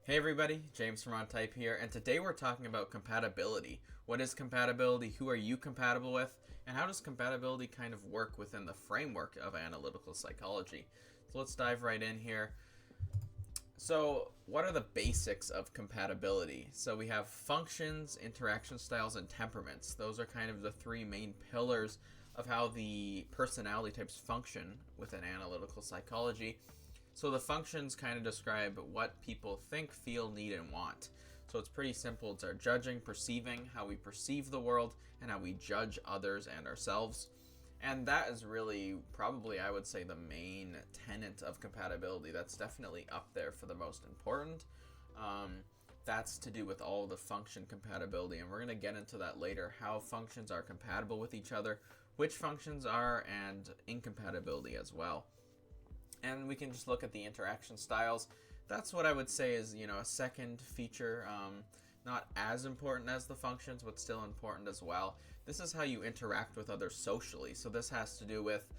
Hey everybody, James from On Type here, and today we're talking about compatibility. What is compatibility? Who are you compatible with? And how does compatibility kind of work within the framework of analytical psychology? So let's dive right in here. So, what are the basics of compatibility? So, we have functions, interaction styles, and temperaments. Those are kind of the three main pillars of how the personality types function within analytical psychology. So, the functions kind of describe what people think, feel, need, and want. So, it's pretty simple. It's our judging, perceiving, how we perceive the world, and how we judge others and ourselves. And that is really probably, I would say, the main tenet of compatibility. That's definitely up there for the most important. That's to do with all the function compatibility, and we're going to get into that later, how functions are compatible with each other, which functions are, and incompatibility as well. And we can just look at the interaction styles. That's what I would say is, a second feature. Not as important as the functions, but still important as well. This is how you interact with others socially. So this has to do with,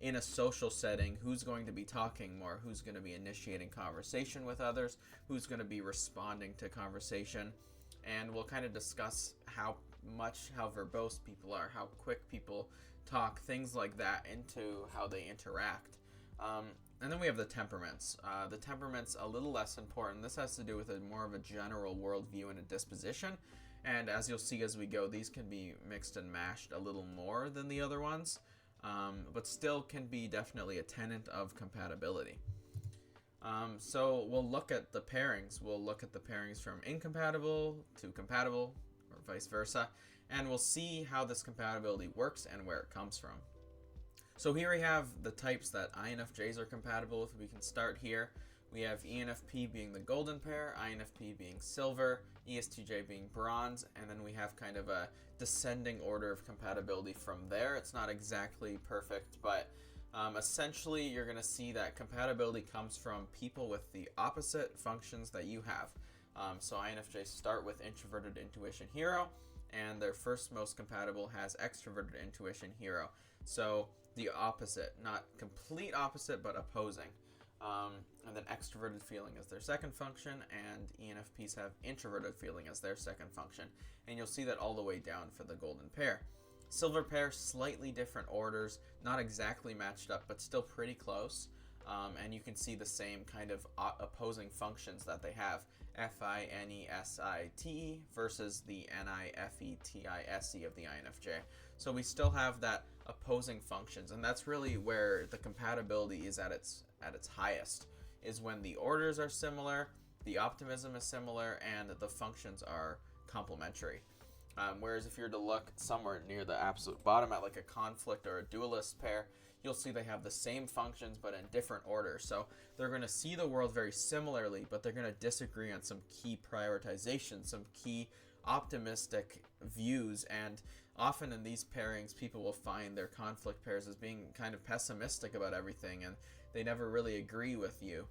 in a social setting, who's going to be talking more, who's going to be initiating conversation with others, who's going to be responding to conversation. And we'll kind of discuss how verbose people are, how quick people talk, things like that, into how they interact. And then we have the temperaments. The temperaments a little less important. This has to do with more of a general worldview and a disposition. And as you'll see as we go, these can be mixed and mashed a little more than the other ones, but still can be definitely a tenet of compatibility. So we'll look at the pairings. We'll look at the pairings from incompatible to compatible, or vice versa, and we'll see how this compatibility works and where it comes from. So here we have the types that INFJs are compatible with. We can start here. We have ENFP being the golden pair, INFP being silver, ESTJ being bronze, and then we have kind of a descending order of compatibility from there. It's not exactly perfect, but essentially you're going to see that compatibility comes from people with the opposite functions that you have. So INFJs start with introverted intuition hero, and their first most compatible has extroverted intuition hero. So the opposite, not complete opposite, but opposing. And then extroverted feeling is their second function, and ENFPs have introverted feeling as their second function. And you'll see that all the way down for the golden pair. Silver pair, slightly different orders, not exactly matched up, but still pretty close. And you can see the same kind of opposing functions that they have, FINESITE versus the NIFETISE of the INFJ. So we still have that opposing functions, and that's really where the compatibility is at its highest, is when the orders are similar, the optimism is similar, and the functions are complementary. Whereas if you're to look somewhere near the absolute bottom at like a conflict or a dualist pair, you'll see they have the same functions but in different order. So they're going to see the world very similarly, but they're going to disagree on some key prioritizations, some key optimistic views. And often in these pairings, people will find their conflict pairs as being kind of pessimistic about everything, and they never really agree with you.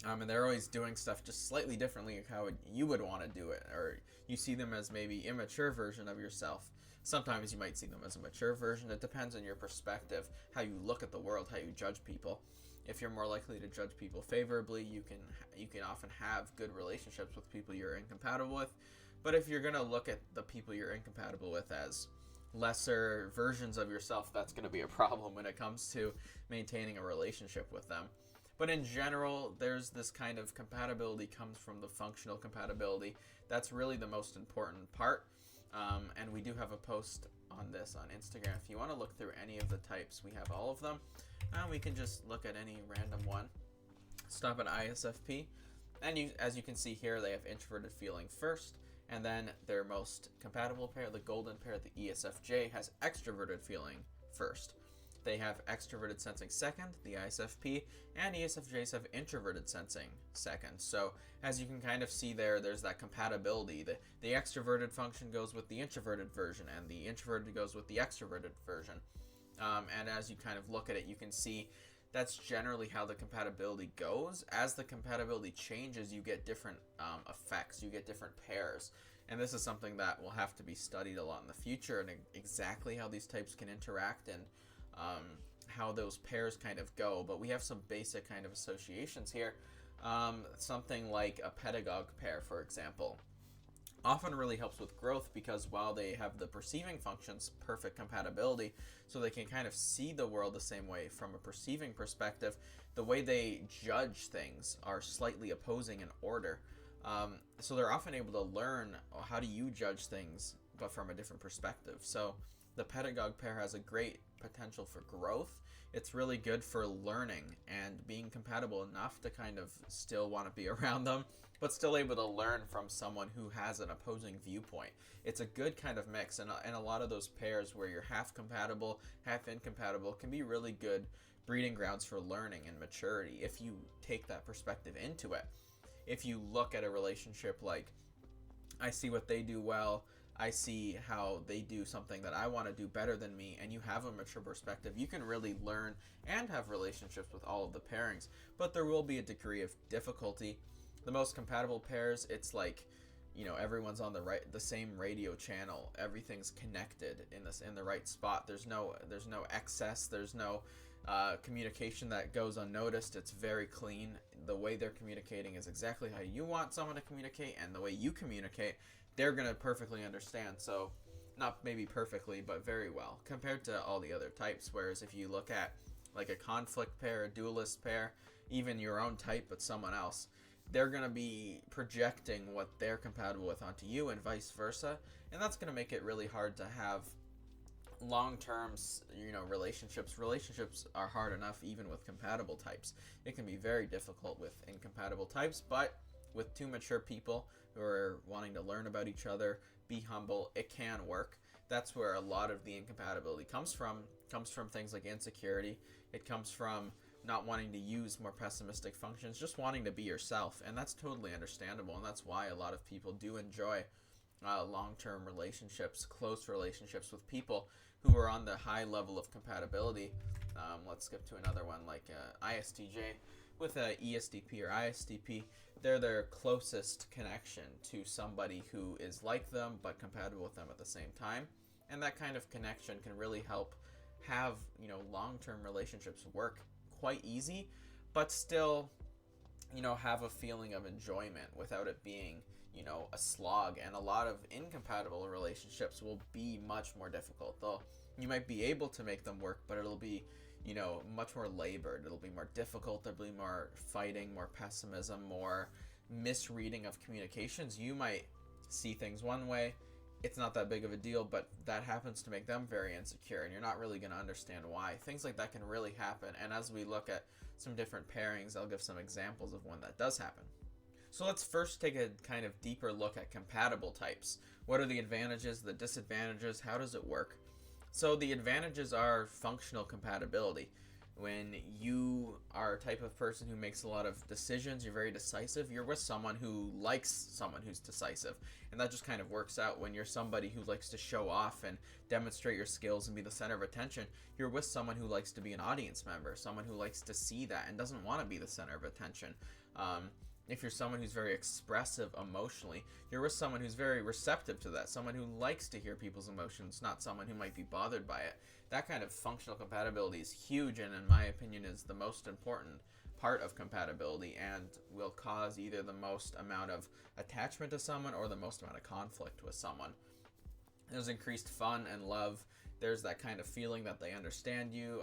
And they're always doing stuff just slightly differently how you would want to do it, or you see them as maybe immature version of yourself. Sometimes you might see them as a mature version. It depends on your perspective, how you look at the world, how you judge people. If you're more likely to judge people favorably, you can often have good relationships with people you're incompatible with. But if you're going to look at the people you're incompatible with as lesser versions of yourself, that's going to be a problem when it comes to maintaining a relationship with them. But in general, there's this kind of compatibility comes from the functional compatibility. That's really the most important part. And we do have a post on this on Instagram. If you want to look through any of the types, we have all of them. And we can just look at any random one. Stop at ISFP. And as you can see here, they have introverted feeling first. And then their most compatible pair, the golden pair, the ESFJ, has extroverted feeling first. They have extroverted sensing second, the ISFP, and ESFJs have introverted sensing second. So as you can kind of see there's that compatibility. The extroverted function goes with the introverted version, and the introverted goes with the extroverted version. And as you kind of look at it, you can see that's generally how the compatibility goes. As the compatibility changes, you get different effects, you get different pairs. And this is something that will have to be studied a lot in the future, and exactly how these types can interact and how those pairs kind of go. But we have some basic kind of associations here. Something like a pedagogue pair, for example, often really helps with growth, because while they have the perceiving functions, perfect compatibility, so they can kind of see the world the same way from a perceiving perspective, the way they judge things are slightly opposing in order. So they're often able to learn, how do you judge things, but from a different perspective. So the pedagogue pair has a great potential for growth. It's really good for learning and being compatible enough to kind of still want to be around them, but still able to learn from someone who has an opposing viewpoint. It's a good kind of mix, and a lot of those pairs where you're half compatible, half incompatible can be really good breeding grounds for learning and maturity if you take that perspective into it. If you look at a relationship like, I see what they do well, I see how they do something that I want to do better than me, and you have a mature perspective, you can really learn and have relationships with all of the pairings. But there will be a degree of difficulty. The most compatible pairs, it's like, everyone's on the same radio channel. Everything's connected in the right spot. There's no excess. There's no communication that goes unnoticed. It's very clean. The way they're communicating is exactly how you want someone to communicate, and the way you communicate, they're going to perfectly understand. So not maybe perfectly, but very well, compared to all the other types. Whereas if you look at like a conflict pair, a dualist pair, even your own type but someone else, they're going to be projecting what they're compatible with onto you, and vice versa. And that's going to make it really hard to have long-term, relationships. Relationships are hard enough even with compatible types. It can be very difficult with incompatible types, but with two mature people who are wanting to learn about each other, be humble, it can work. That's where a lot of the incompatibility comes from. It comes from things like insecurity. It comes from not wanting to use more pessimistic functions, just wanting to be yourself. And that's totally understandable, and that's why a lot of people do enjoy long-term relationships, close relationships with people who are on the high level of compatibility. Let's skip to another one, like ISTJ. With a ESTP or ISTP, they're their closest connection to somebody who is like them but compatible with them at the same time. And that kind of connection can really help have, long-term relationships work quite easy, but still, have a feeling of enjoyment without it being, a slog. And a lot of incompatible relationships will be much more difficult. Though you might be able to make them work, but it'll be, much more labored. It'll be more difficult. There'll be more fighting, more pessimism, more misreading of communications. You might see things one way. It's not that big of a deal, but that happens to make them very insecure, and you're not really going to understand why. Things like that can really happen. And as we look at some different pairings, I'll give some examples of when that does happen. So let's first take a kind of deeper look at compatible types. What are the advantages, the disadvantages? How does it work? So the advantages are functional compatibility. When you are a type of person who makes a lot of decisions, you're very decisive, you're with someone who likes someone who's decisive. And that just kind of works out. When you're somebody who likes to show off and demonstrate your skills and be the center of attention, you're with someone who likes to be an audience member, someone who likes to see that and doesn't want to be the center of attention. If you're someone who's very expressive emotionally, you're with someone who's very receptive to that, someone who likes to hear people's emotions, not someone who might be bothered by it. That kind of functional compatibility is huge, and in my opinion is the most important part of compatibility, and will cause either the most amount of attachment to someone or the most amount of conflict with someone. There's increased fun and love. There's that kind of feeling that they understand you,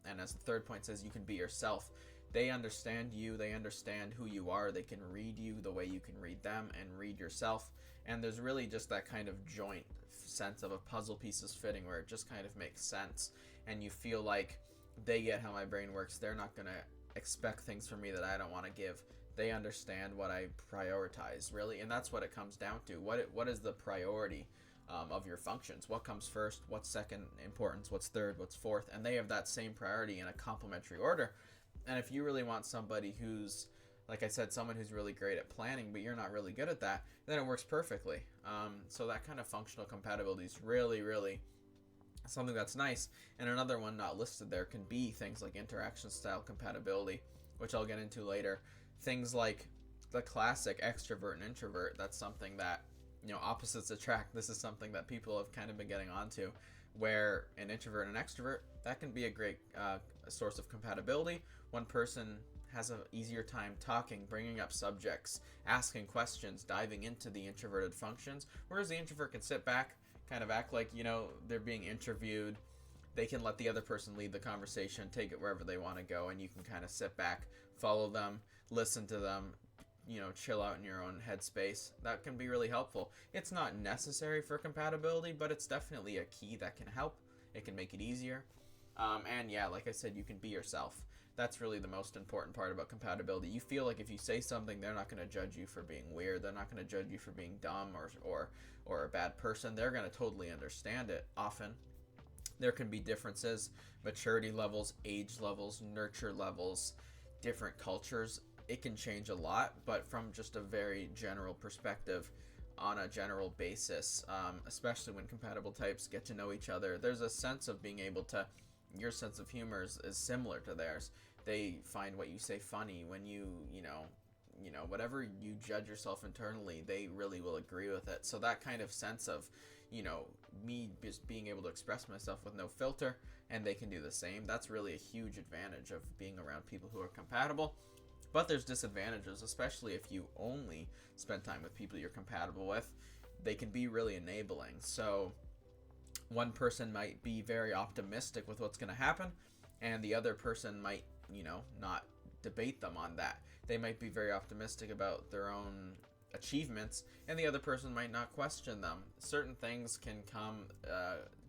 and as the third point says, you can be yourself. They understand you, they understand who you are, they can read you the way you can read them and read yourself. And there's really just that kind of joint sense of a puzzle pieces fitting, where it just kind of makes sense, and you feel like they get how my brain works. They're not going to expect things from me that I don't want to give. They understand what I prioritize, really, and that's what it comes down to. What is the priority of your functions? What comes first? What's second importance? What's third? What's fourth? And they have that same priority in a complementary order. And if you really want somebody who's, like I said, someone who's really great at planning, but you're not really good at that, then it works perfectly. So that kind of functional compatibility is really, really something that's nice. And another one not listed there can be things like interaction style compatibility, which I'll get into later. Things like the classic extrovert and introvert, that's something that, opposites attract. This is something that people have kind of been getting onto, where an introvert and an extrovert, that can be a great source of compatibility. One person has an easier time talking, bringing up subjects, asking questions, diving into the introverted functions, whereas the introvert can sit back, kind of act like, they're being interviewed. They can let the other person lead the conversation, take it wherever they want to go, and you can kind of sit back, follow them, listen to them, chill out in your own headspace. That can be really helpful. It's not necessary for compatibility, but it's definitely a key that can help. It can make it easier. And yeah, like I said, you can be yourself. That's really the most important part about compatibility. You feel like if you say something, they're not going to judge you for being weird. They're not going to judge you for being dumb or a bad person. They're going to totally understand it. Often there can be differences, maturity levels, age levels, nurture levels, different cultures. It can change a lot, but from just a very general perspective, on a general basis, especially when compatible types get to know each other, there's a sense of being able to, your sense of humor is similar to theirs. They find what you say funny. When whatever you judge yourself internally, they really will agree with it. So that kind of sense of, me just being able to express myself with no filter, and they can do the same, that's really a huge advantage of being around people who are compatible. But there's disadvantages, especially if you only spend time with people you're compatible with. They can be really enabling. So one person might be very optimistic with what's going to happen, and the other person might, not debate them on that. They might be very optimistic about their own achievements, and the other person might not question them. Certain things can come,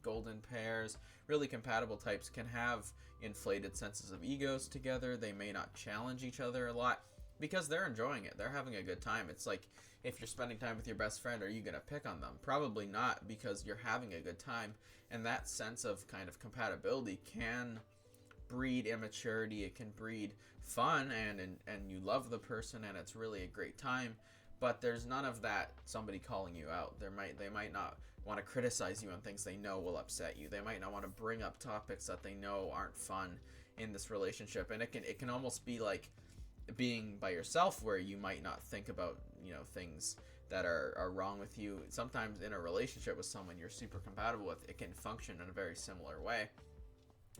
golden pairs, really compatible types can have inflated senses of egos together. They may not challenge each other a lot because they're enjoying it. They're having a good time. It's like if you're spending time with your best friend, are you going to pick on them? Probably not, because you're having a good time. And that sense of kind of compatibility can breed immaturity. It can breed fun, and you love the person and it's really a great time. But there's none of that somebody calling you out. They might not want to criticize you on things they know will upset you. They might not want to bring up topics that they know aren't fun in this relationship. And it can almost be like being by yourself, where you might not think about, things that are wrong with you. Sometimes in a relationship with someone you're super compatible with, it can function in a very similar way.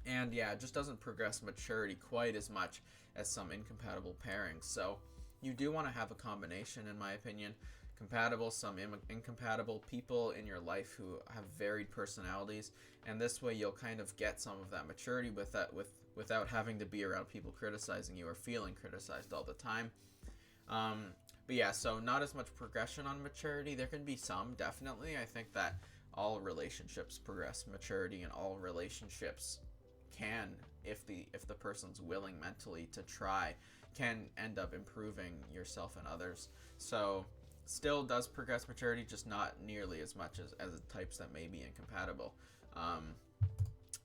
And yeah, it just doesn't progress maturity quite as much as some incompatible pairings. So you do want to have a combination, in my opinion. Compatible, some incompatible people in your life who have varied personalities, and this way you'll kind of get some of that maturity without having to be around people criticizing you or feeling criticized all the time. But yeah, so not as much progression on maturity. There can be some, definitely. I think that all relationships progress maturity, and all relationships can, if the person's willing mentally to try, can end up improving yourself and others. So still does progress maturity, just not nearly as much as the types that may be incompatible.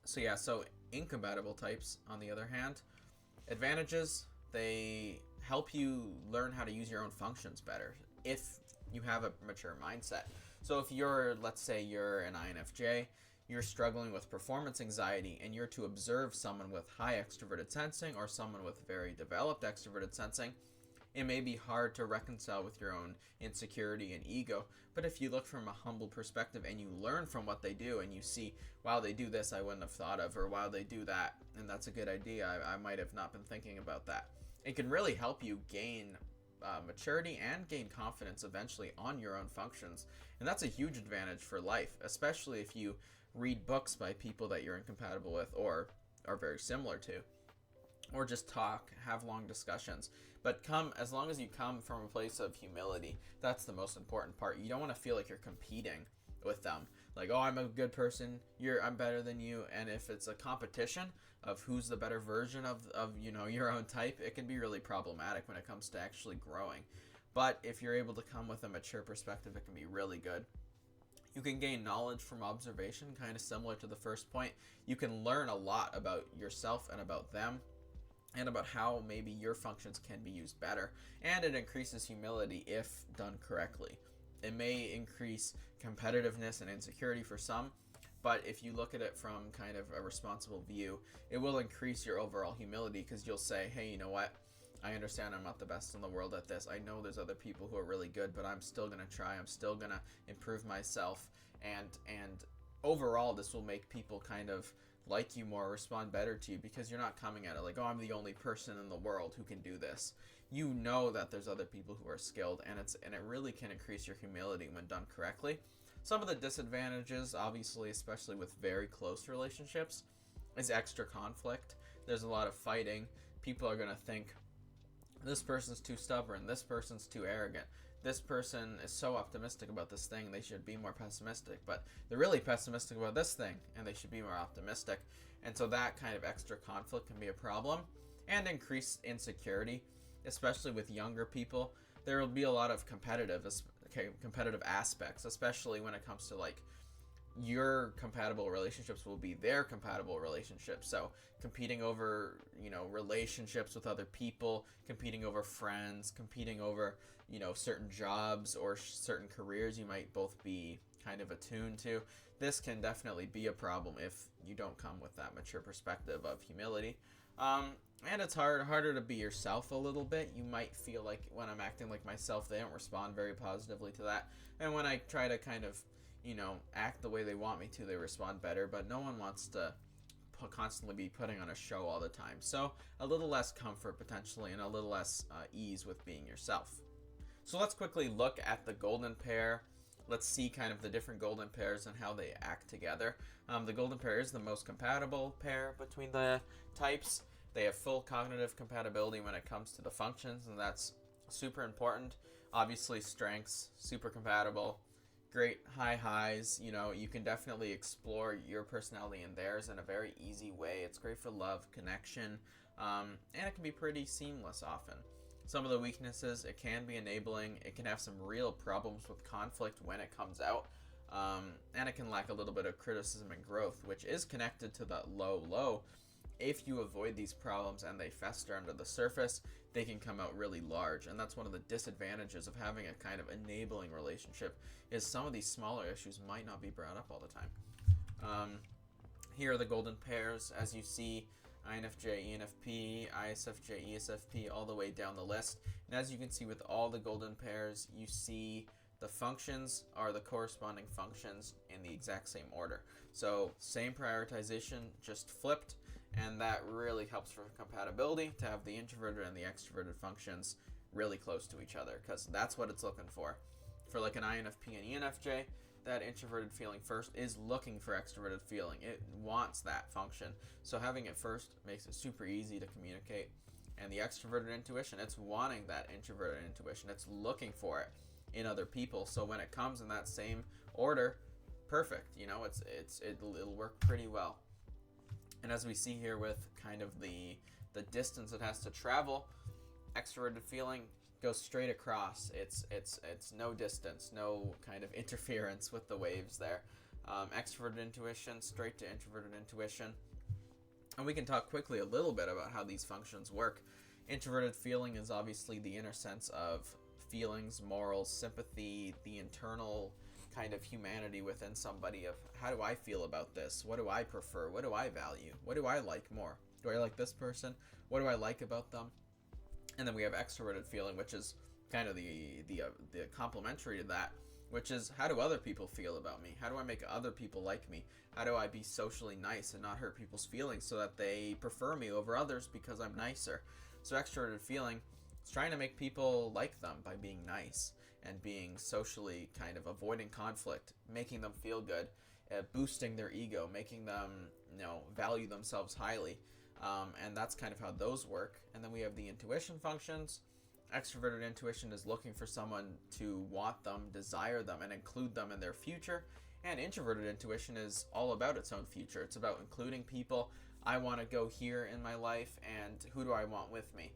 So incompatible types, on the other hand, advantages, they help you learn how to use your own functions better if you have a mature mindset. So if let's say you're an INFJ, you're struggling with performance anxiety, and you're to observe someone with high extroverted sensing or someone with very developed extroverted sensing, it may be hard to reconcile with your own insecurity and ego. But if you look from a humble perspective and you learn from what they do, and you see, wow, they do this I wouldn't have thought of, or wow, they do that, and that's a good idea, I might have not been thinking about that. It can really help you gain maturity and gain confidence eventually on your own functions. And that's a huge advantage for life, especially if you read books by people that you're incompatible with or are very similar to, or just talk, have long discussions. But as long as you come from a place of humility, that's the most important part. You don't want to feel like you're competing with them, like, oh, I'm a good person, I'm better than you. And if it's a competition of who's the better version of your own type, it can be really problematic when it comes to actually growing. But if you're able to come with a mature perspective, it can be really good. You can gain knowledge from observation, kind of similar to the first point. You can learn a lot about yourself and about them, and about how maybe your functions can be used better. And it increases humility if done correctly. It may increase competitiveness and insecurity for some, but if you look at it from kind of a responsible view, it will increase your overall humility, because you'll say, hey, you know what? I understand I'm not the best in the world at this. I know there's other people who are really good, but I'm still going to try. I'm still going to improve myself. And overall, this will make people kind of like you more, respond better to you, because you're not coming at it like, oh, I'm the only person in the world who can do this. You know that there's other people who are skilled, and it really can increase your humility when done correctly. Some of the disadvantages, obviously, especially with very close relationships, is extra conflict. There's a lot of fighting. People are going to think, this person's too stubborn, this person's too arrogant, this person is so optimistic about this thing, they should be more pessimistic, but they're really pessimistic about this thing and they should be more optimistic. And so that kind of extra conflict can be a problem. And increased insecurity, especially with younger people. There will be a lot of competitive aspects, especially when it comes to like your compatible relationships will be their compatible relationships. So competing over, relationships with other people, competing over friends, competing over, certain jobs or certain careers you might both be kind of attuned to. This can definitely be a problem if you don't come with that mature perspective of humility. And it's harder to be yourself a little bit. You might feel like when I'm acting like myself, they don't respond very positively to that. And when I try to kind of act the way they want me to, they respond better. But no one wants to constantly be putting on a show all the time. So a little less comfort potentially, and a little less ease with being yourself. So let's quickly look at the golden pair. Let's see kind of the different golden pairs and how they act together. The golden pair is the most compatible pair between the types. They have full cognitive compatibility when it comes to the functions, and that's super important. Obviously, strengths, super compatible. Great high highs. You can definitely explore your personality and theirs in a very easy way. It's great for love, connection, and it can be pretty seamless often. Some of the weaknesses, it can be enabling. It can have some real problems with conflict when it comes out. And it can lack a little bit of criticism and growth, which is connected to that low. If you avoid these problems and they fester under the surface, they can come out really large. And that's one of the disadvantages of having a kind of enabling relationship, is some of these smaller issues might not be brought up all the time. Here are the golden pairs, as you see, INFJ, ENFP, ISFJ, ESFP, all the way down the list. And as you can see with all the golden pairs, you see the functions are the corresponding functions in the exact same order. So same prioritization, just flipped. And that really helps for compatibility, to have the introverted and the extroverted functions really close to each other, because that's what it's looking for. For like an INFP and ENFJ, that introverted feeling first is looking for extroverted feeling. It wants that function. So having it first makes it super easy to communicate. And the extroverted intuition, it's wanting that introverted intuition. It's looking for it in other people. So when it comes in that same order, perfect. It'll work pretty well. And as we see here with kind of the distance it has to travel, extroverted feeling goes straight across. It's no distance, no kind of interference with the waves there. Extroverted intuition, straight to introverted intuition. And we can talk quickly a little bit about how these functions work. Introverted feeling is obviously the inner sense of feelings, morals, sympathy, the internal kind of humanity within somebody of, how do I feel about this? What do I prefer? What do I value? What do I like more? Do I like this person? What do I like about them? And then we have extroverted feeling, which is kind of the complementary to that, which is, how do other people feel about me? How do I make other people like me? How do I be socially nice and not hurt people's feelings so that they prefer me over others because I'm nicer? So extroverted feeling is trying to make people like them by being nice and being socially kind of avoiding conflict, making them feel good, boosting their ego, making them value themselves highly. And that's kind of how those work. And then we have the intuition functions. Extroverted intuition is looking for someone to want them, desire them, and include them in their future. And introverted intuition is all about its own future. It's about including people. I want to go here in my life, and who do I want with me?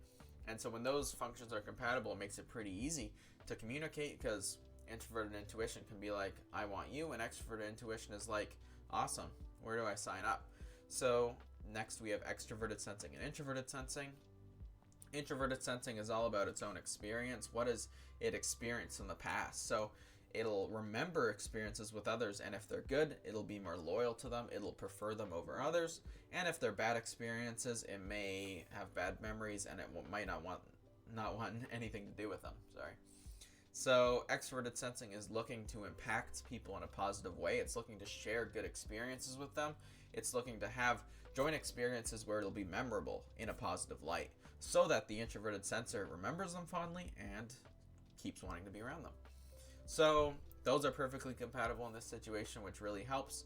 And so when those functions are compatible, it makes it pretty easy to communicate, because introverted intuition can be like, I want you, and extroverted intuition is like, awesome, where do I sign up? So next we have extroverted sensing and introverted sensing. Introverted sensing is all about its own experience. What has it experienced in the past? So it'll remember experiences with others, and if they're good, it'll be more loyal to them. It'll prefer them over others. And if they're bad experiences, it may have bad memories, and it might not want anything to do with them. So extroverted sensing is looking to impact people in a positive way. It's looking to share good experiences with them. It's looking to have joint experiences where it'll be memorable in a positive light, so that the introverted sensor remembers them fondly and keeps wanting to be around them. So those are perfectly compatible in this situation, which really helps.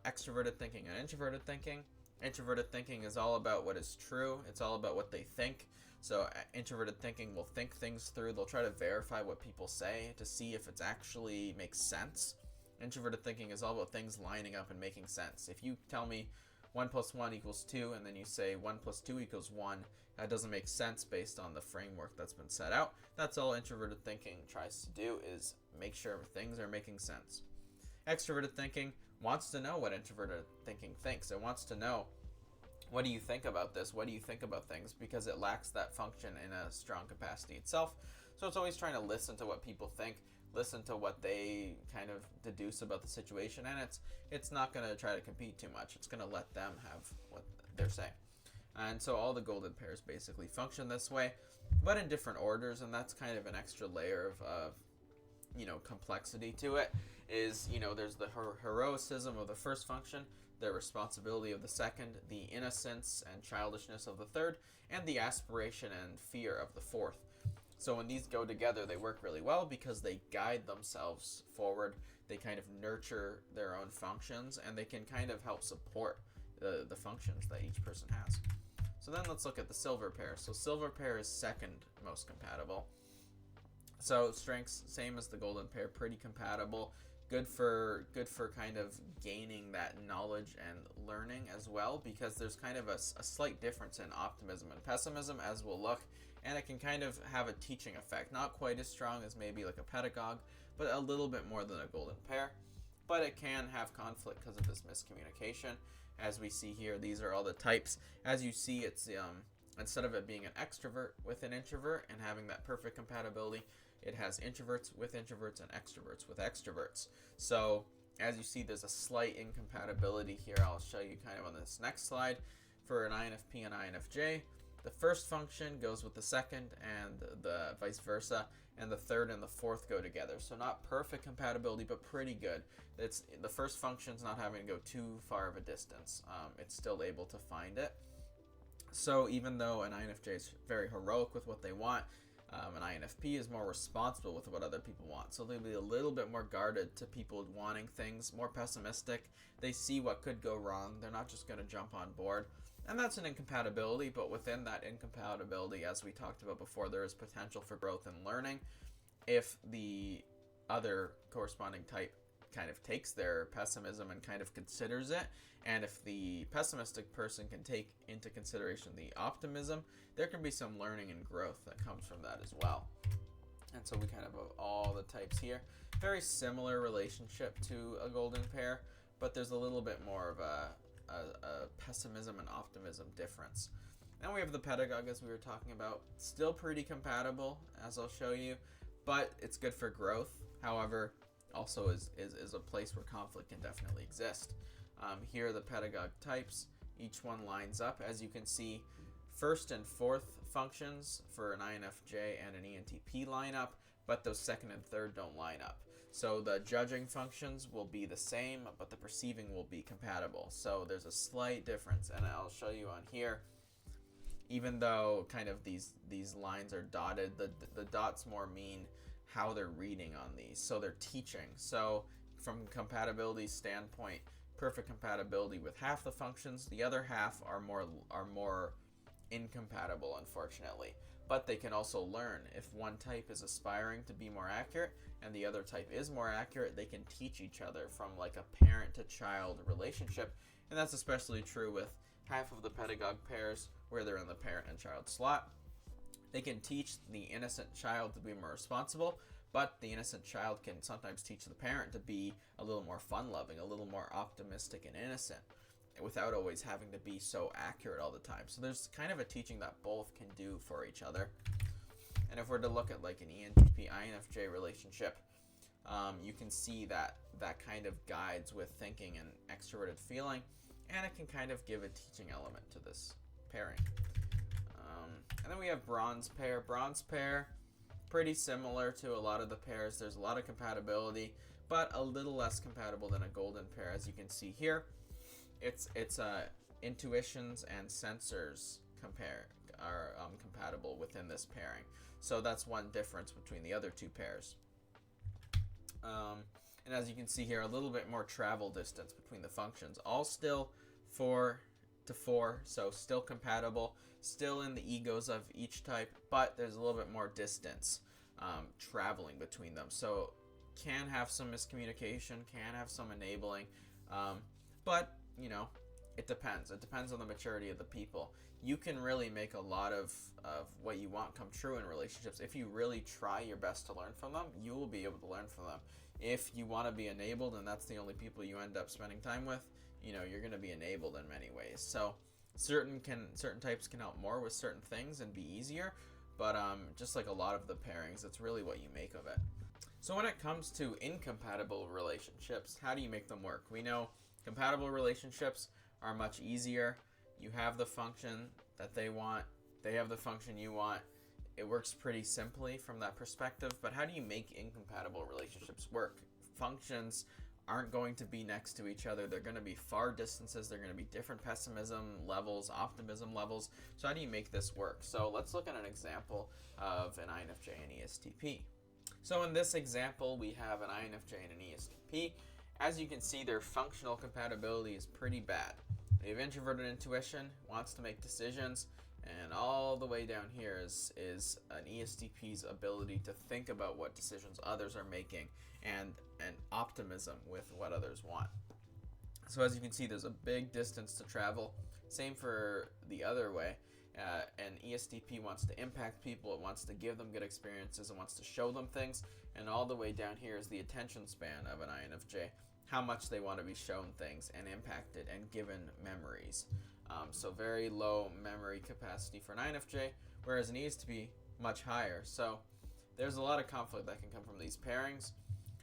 Extroverted thinking and introverted thinking. Introverted thinking is all about what is true. It's all about what they think. So introverted thinking will think things through. They'll try to verify what people say to see if it actually makes sense. Introverted thinking is all about things lining up and making sense. If you tell me 1 + 1 = 2, and then you say 1 + 2 = 1, that doesn't make sense based on the framework that's been set out. That's all introverted thinking tries to do, is make sure things are making sense. Extroverted thinking wants to know what introverted thinking thinks. It wants to know, what do you think about this? What do you think about things? Because it lacks that function in a strong capacity itself. So it's always trying to listen to what people think, listen to what they kind of deduce about the situation, and it's not going to try to compete too much. It's going to let them have what they're saying. And so all the golden pairs basically function this way, but in different orders, and that's kind of an extra layer of complexity to it. Is, there's the heroicism of the first function, the responsibility of the second, the innocence and childishness of the third, and the aspiration and fear of the fourth. So when these go together, they work really well because they guide themselves forward. They kind of nurture their own functions, and they can kind of help support the functions that each person has. So then let's look at the silver pair. So silver pair is second most compatible. So strengths, same as the golden pair, pretty compatible. Good for kind of gaining that knowledge and learning as well, because there's kind of a slight difference in optimism and pessimism, as we'll look, and it can kind of have a teaching effect. Not quite as strong as maybe like a pedagogue, but a little bit more than a golden pair. But it can have conflict because of this miscommunication. As we see here, these are all the types. As you see, it's instead of it being an extrovert with an introvert and having that perfect compatibility, it has introverts with introverts and extroverts with extroverts. So as you see, there's a slight incompatibility here. I'll show you kind of on this next slide. For an INFP and INFJ, the first function goes with the second, and the vice versa, and the third and the fourth go together. So not perfect compatibility, but pretty good. It's the first function's not having to go too far of a distance. It's still able to find it. So even though an INFJ is very heroic with what they want, an INFP is more responsible with what other people want. So they'll be a little bit more guarded to people wanting things, more pessimistic. They see what could go wrong. They're not just going to jump on board. And that's an incompatibility, but within that incompatibility, as we talked about before, there is potential for growth and learning if the other corresponding type kind of takes their pessimism and kind of considers it. And if the pessimistic person can take into consideration the optimism, there can be some learning and growth that comes from that as well. And so we kind of have all the types here. Very similar relationship to a golden pair, but there's a little bit more of a pessimism and optimism difference. Then we have the pedagogue, as we were talking about. Still pretty compatible, as I'll show you, but it's good for growth. However, also is a place where conflict can definitely exist. Here are the pedagogue types. Each one lines up. As you can see, first and fourth functions for an INFJ and an ENTP line up, but those second and third don't line up. So the judging functions will be the same, but the perceiving will be compatible. So there's a slight difference, and I'll show you on here. Even though kind of these lines are dotted, the dots more mean how they're reading on these. So they're teaching. So from compatibility standpoint, perfect compatibility with half the functions. The other half are more incompatible, unfortunately. But they can also learn. If one type is aspiring to be more accurate and the other type is more accurate, they can teach each other from like a parent to child relationship. And that's especially true with half of the pedagogue pairs where they're in the parent and child slot. They can teach the innocent child to be more responsible, but the innocent child can sometimes teach the parent to be a little more fun-loving, a little more optimistic and innocent, without always having to be so accurate all the time. So there's kind of a teaching that both can do for each other. And if we're to look at like an ENTP-INFJ relationship, you can see that kind of guides with thinking and extroverted feeling, and it can kind of give a teaching element to this pairing. And then we have bronze pair. Bronze pair, pretty similar to a lot of the pairs. There's a lot of compatibility, but a little less compatible than a golden pair, as you can see here. it's intuitions and sensors are compatible within this pairing. So that's one difference between the other two pairs. And as you can see here, a little bit more travel distance between the functions. All still 4 to 4, so still compatible, still in the egos of each type, but there's a little bit more distance traveling between them. So can have some miscommunication, can have some enabling, but it depends. It depends on the maturity of the people. You can really make a lot of what you want come true in relationships. If you really try your best to learn from them, you will be able to learn from them. If you want to be enabled and that's the only people you end up spending time with, you're going to be enabled in many ways. So certain types can help more with certain things and be easier, but just like a lot of the pairings, it's really what you make of it. So when it comes to incompatible relationships, how do you make them work? We know compatible relationships are much easier. You have the function that they want, they have the function you want. It works pretty simply from that perspective, but how do you make incompatible relationships work? Functions aren't going to be next to each other. They're going to be far distances. They're going to be different pessimism levels, optimism levels. So how do you make this work? So let's look at an example of an INFJ and ESTP. So in this example, we have an INFJ and an ESTP. As you can see, their functional compatibility is pretty bad. They have introverted intuition, wants to make decisions, and all the way down here is an ESTP's ability to think about what decisions others are making and optimism with what others want. So as you can see, there's a big distance to travel. Same for the other way. An ESTP wants to impact people, it wants to give them good experiences, it wants to show them things, and all the way down here is the attention span of an INFJ, how much they want to be shown things and impacted and given memories. So very low memory capacity for an INFJ, whereas an ESTP much higher. So there's a lot of conflict that can come from these pairings.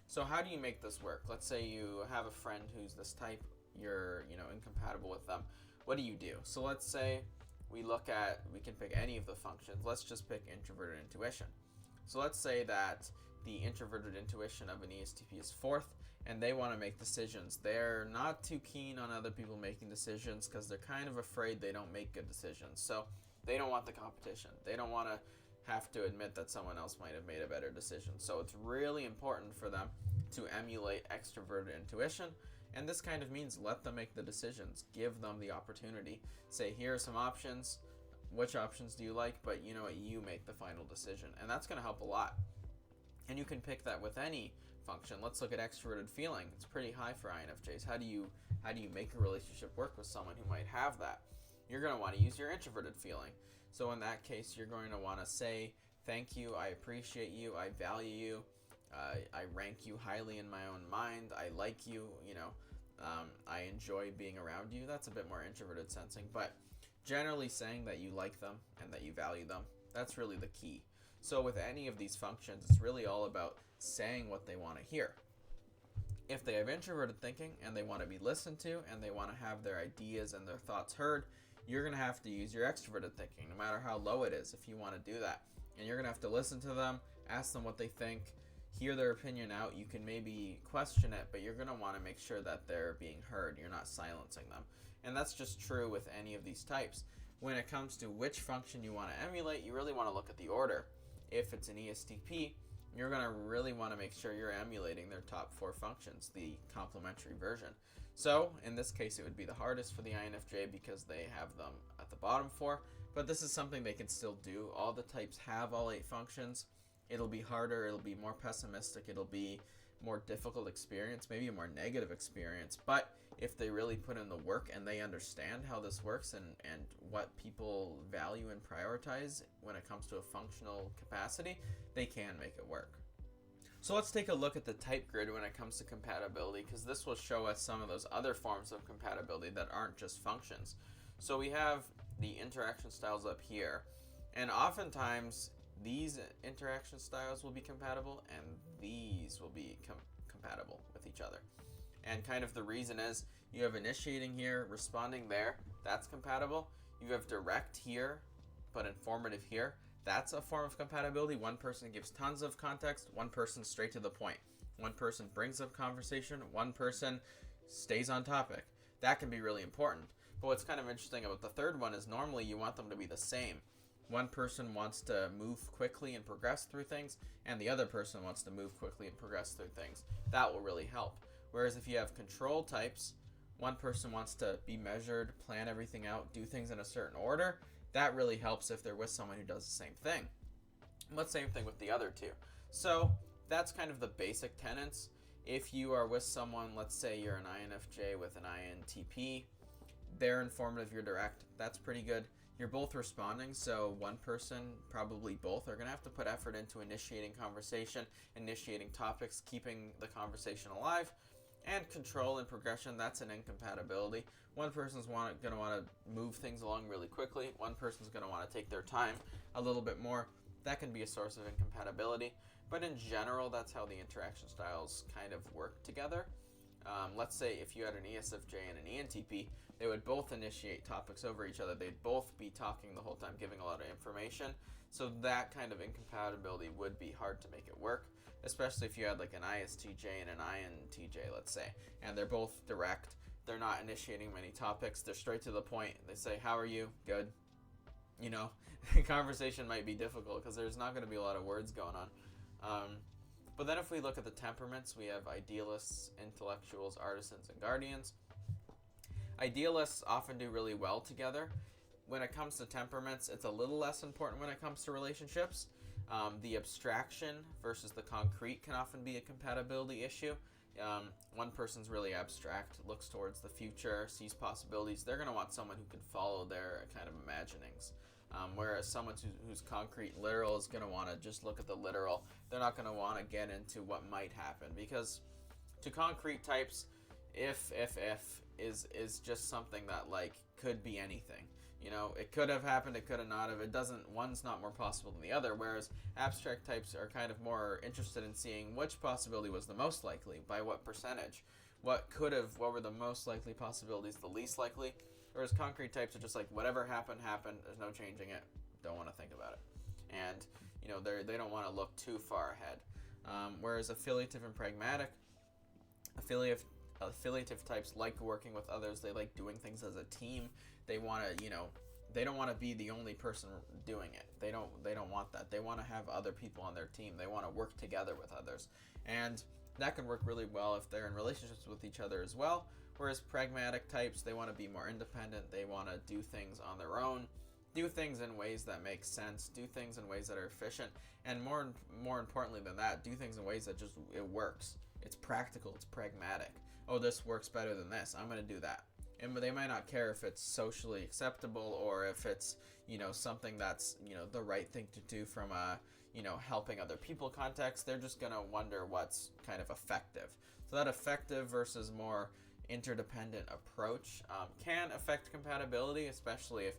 So how do you make this work? Let's say you have a friend who's this type, you're incompatible with them. What do you do? So let's say we can pick any of the functions. Let's just pick introverted intuition. So let's say that the introverted intuition of an ESTP is 4th, and they want to make decisions. They're not too keen on other people making decisions because they're kind of afraid they don't make good decisions. So they don't want the competition. They don't want to have to admit that someone else might have made a better decision. So it's really important for them to emulate extroverted intuition. And this kind of means let them make the decisions. Give them the opportunity. Say, here are some options. Which options do you like? But you know what? You make the final decision. And that's going to help a lot. And you can pick that with any function. Let's look at extroverted feeling. It's pretty high for INFJs. How do you make a relationship work with someone who might have that? You're going to want to use your introverted feeling. So in that case, you're going to want to say, thank you, I appreciate you, I value you, I rank you highly in my own mind, I like you, I enjoy being around you. That's a bit more introverted sensing, but generally saying that you like them and that you value them, that's really the key. So with any of these functions, it's really all about saying what they want to hear. If they have introverted thinking and they want to be listened to and they want to have their ideas and their thoughts heard, you're going to have to use your extroverted thinking, no matter how low it is, if you want to do that. And you're going to have to listen to them, ask them what they think, hear their opinion out. You can maybe question it, but you're going to want to make sure that they're being heard. You're not silencing them. And that's just true with any of these types. When it comes to which function you want to emulate, you really want to look at the order. If it's an ESTP, you're going to really want to make sure you're emulating their top 4 functions, the complementary version. So in this case, it would be the hardest for the INFJ because they have them at the bottom 4, but this is something they can still do. All the types have all 8 functions. It'll be harder, it'll be more pessimistic, it'll be more difficult experience, maybe a more negative experience, but if they really put in the work and they understand how this works and what people value and prioritize when it comes to a functional capacity, they can make it work. So let's take a look at the type grid when it comes to compatibility, because this will show us some of those other forms of compatibility that aren't just functions. So we have the interaction styles up here, and oftentimes these interaction styles will be compatible and these will be compatible with each other. And kind of the reason is you have initiating here, responding there, that's compatible. You have direct here, but informative here. That's a form of compatibility. One person gives tons of context, one person straight to the point. One person brings up conversation, one person stays on topic. That can be really important. But what's kind of interesting about the third one is normally you want them to be the same. One person wants to move quickly and progress through things, and the other person wants to move quickly and progress through things. That will really help. Whereas if you have control types, one person wants to be measured, plan everything out, do things in a certain order. That really helps if they're with someone who does the same thing. But same thing with the other two. So that's kind of the basic tenets. If you are with someone, let's say you're an INFJ with an INTP, they're informative, you're direct. That's pretty good. You're both responding, so one person, probably both, are going to have to put effort into initiating conversation, initiating topics, keeping the conversation alive. And control and progression, that's an incompatibility. One person's going to want to move things along really quickly. One person's going to want to take their time a little bit more. That can be a source of incompatibility. But in general, that's how the interaction styles kind of work together. Let's say if you had an ESFJ and an ENTP, they would both initiate topics over each other. They'd both be talking the whole time, giving a lot of information. So that kind of incompatibility would be hard to make it work, especially if you had like an ISTJ and an INTJ, let's say, and they're both direct. They're not initiating many topics. They're straight to the point. They say, how are you? Good. You know, conversation might be difficult because there's not going to be a lot of words going on. But then if we look at the temperaments, we have idealists, intellectuals, artisans, and guardians. Idealists often do really well together. When it comes to temperaments, it's a little less important when it comes to relationships. The abstraction versus the concrete can often be a compatibility issue. One person's really abstract, looks towards the future, sees possibilities. They're going to want someone who can follow their kind of imaginings. Whereas someone who's concrete, literal, is going to want to just look at the literal. They're not going to want to get into what might happen, because to concrete types, if is just something that like could be anything. You know, it could have happened, it could have not have. It doesn't, one's not more possible than the other, whereas abstract types are kind of more interested in seeing which possibility was the most likely, by what percentage. What were the most likely possibilities, the least likely? Whereas concrete types are just like, whatever happened, there's no changing it, don't want to think about it. And, you know, they don't want to look too far ahead. Whereas affiliative and pragmatic, affiliative types like working with others, they like doing things as a team. They want to, you know, they don't want to be the only person doing it. They don't want that. They want to have other people on their team. They want to work together with others. And that can work really well if they're in relationships with each other as well. Whereas pragmatic types, they want to be more independent. They want to do things on their own, do things in ways that make sense, do things in ways that are efficient, and more importantly than that, do things in ways that just, it works. It's practical, it's pragmatic. Oh, this works better than this, I'm going to do that. And they might not care if it's socially acceptable or if it's, you know, something that's, you know, the right thing to do from a, you know, helping other people context. They're just going to wonder what's kind of effective. So that effective versus more interdependent approach can affect compatibility, especially if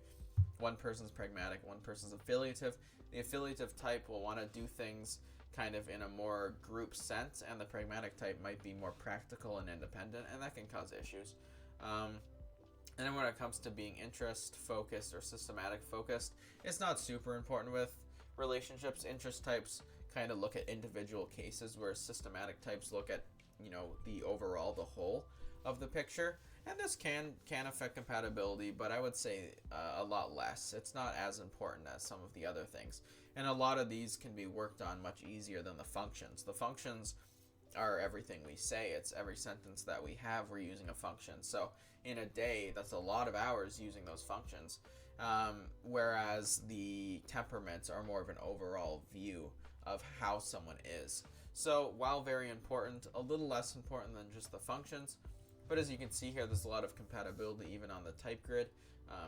one person's pragmatic, one person's affiliative. The affiliative type will want to do things kind of in a more group sense, and the pragmatic type might be more practical and independent, and that can cause issues. And then when it comes to being interest focused or systematic focused, it's not super important with relationships. Interest types kind of look at individual cases, where systematic types look at, you know, the overall, the whole of the picture. And this can affect compatibility, but I would say a lot less. It's not as important as some of the other things. And a lot of these can be worked on much easier than the functions. The functions are everything we say. It's every sentence that we have, we're using a function. So in a day, that's a lot of hours using those functions. Whereas the temperaments are more of an overall view of how someone is. So while very important, a little less important than just the functions. But as you can see here, there's a lot of compatibility even on the type grid.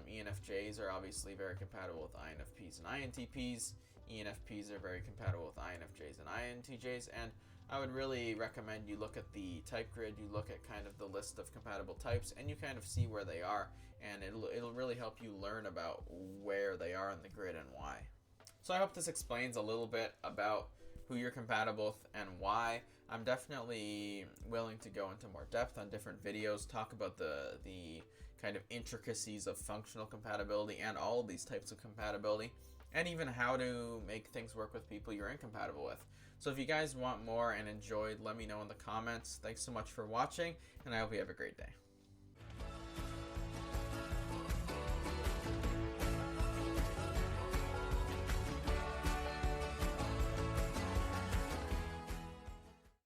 ENFJs are obviously very compatible with INFPs and INTPs. ENFPs are very compatible with INFJs and INTJs. And I would really recommend you look at the type grid, you look at kind of the list of compatible types, and you kind of see where they are. And it'll really help you learn about where they are in the grid and why. So I hope this explains a little bit about who you're compatible with and why. I'm definitely willing to go into more depth on different videos, talk about the kind of intricacies of functional compatibility and all of these types of compatibility, and even how to make things work with people you're incompatible with. So if you guys want more and enjoyed, let me know in the comments. Thanks so much for watching, and I hope you have a great day.